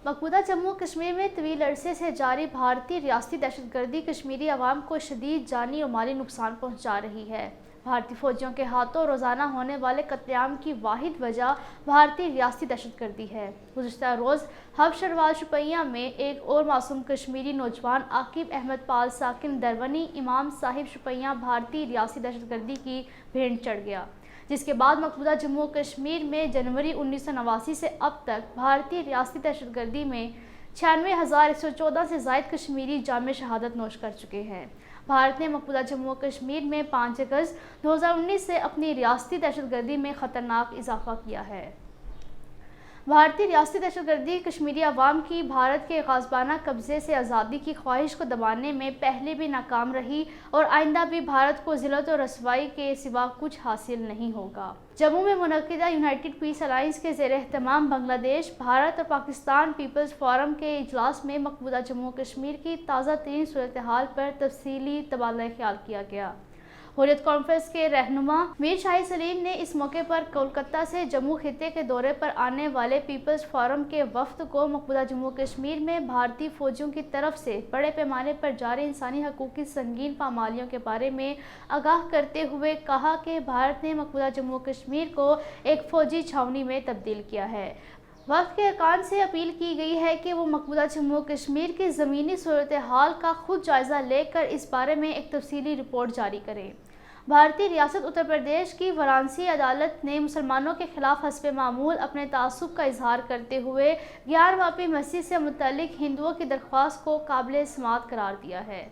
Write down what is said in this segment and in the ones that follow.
मकबूजा जम्मू कश्मीर में तवील अरसे से जारी भारतीय रियासती दहशतगर्दी कश्मीरी अवाम को शदीद जानी और माली नुकसान पहुँचा रही है। भारतीय फौजियों के हाथों रोज़ाना होने वाले कत्लेआम की वाहिद वजह भारतीय रियासती दहशतगर्दी है। गुज़िश्ता रोज़ हब शरवाल शुपैया में एक और मासूम कश्मीरी नौजवान आकिब अहमद पाल साकिन दरवनी इमाम साहिब शुपैया भारतीय रियासती दहशतगर्दी की भेंट चढ़ गया, जिसके बाद मकबूजा जम्मू कश्मीर में जनवरी 1989 से अब तक भारतीय रियासती दहशतगर्दी में 96,114 से ज़ायद कश्मीरी जामे शहादत नोश कर चुके हैं। भारत ने मकबूजा जम्मू कश्मीर में 5 अगस्त 2019 से अपनी रियासती दहशतगर्दी में ख़तरनाक इजाफा किया है। भारतीय रियासती दहशतगर्दी कश्मीरी अवाम की भारत के ग़ाज़बाना कब्ज़े से आज़ादी की ख्वाहिश को दबाने में पहले भी नाकाम रही और आइंदा भी भारत को ज़िल्लत और रसवाई के सिवा कुछ हासिल नहीं होगा। जम्मू में मुनक़िदा यूनाइटेड पीस अलायंस के ज़ेर एहतमाम बांग्लादेश, भारत और पाकिस्तान पीपल्स फोरम के इजलास में मकबूजा जम्मू कश्मीर की ताज़ा तरीन सूरत हाल पर तफसीली तबादला ख्याल किया गया। हुर्रियत कॉन्फ्रेंस के रहनुमा मीर शाहिद सलीम ने इस मौके पर कोलकाता से जम्मू खित्ते के दौरे पर आने वाले पीपल्स फोरम के वफ्द को मकबूजा जम्मू कश्मीर में भारतीय फौजियों की तरफ से बड़े पैमाने पर जारी इंसानी हकूक़ की संगीन पामालियों के बारे में आगाह करते हुए कहा कि भारत ने मकबूजा जम्मू कश्मीर को एक फ़ौजी छावनी में तब्दील किया है। वक्त के अरकान से अपील की गई है कि वो मकबूजा जम्मू कश्मीर की ज़मीनी सूरत हाल का खुद जायज़ा लेकर इस बारे में एक तफसीली रिपोर्ट जारी करें। भारतीय रियासत उत्तर प्रदेश की वाराणसी अदालत ने मुसलमानों के खिलाफ हस्बे मामूल अपने तासुब का इजहार करते हुए ग्यारहवां मस्जिद से मुतल्लिक हिंदुओं की दरख्वास्त को काबिल समाअत करार दिया है।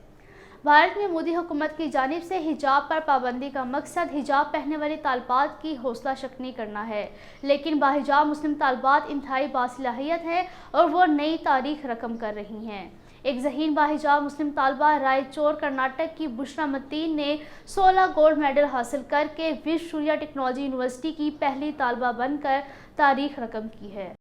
भारत में मोदी हुकूमत की जानिब से हिजाब पर पाबंदी का मकसद हिजाब पहनने वाली तालिबात की हौसला शक्नी करना है, लेकिन बाहिजाब मुस्लिम तालिबात इंतहाई बासलाहियत हैं और वो नई तारीख रकम कर रही हैं। एक ज़हीन बाहिजाब मुस्लिम तालबा रायचौर कर्नाटक की बुशरा मतीन ने 16 गोल्ड मेडल हासिल करके विश्व सूर्या टेक्नोलॉजी यूनिवर्सिटी की पहली तालबा बनकर तारीख रकम की है।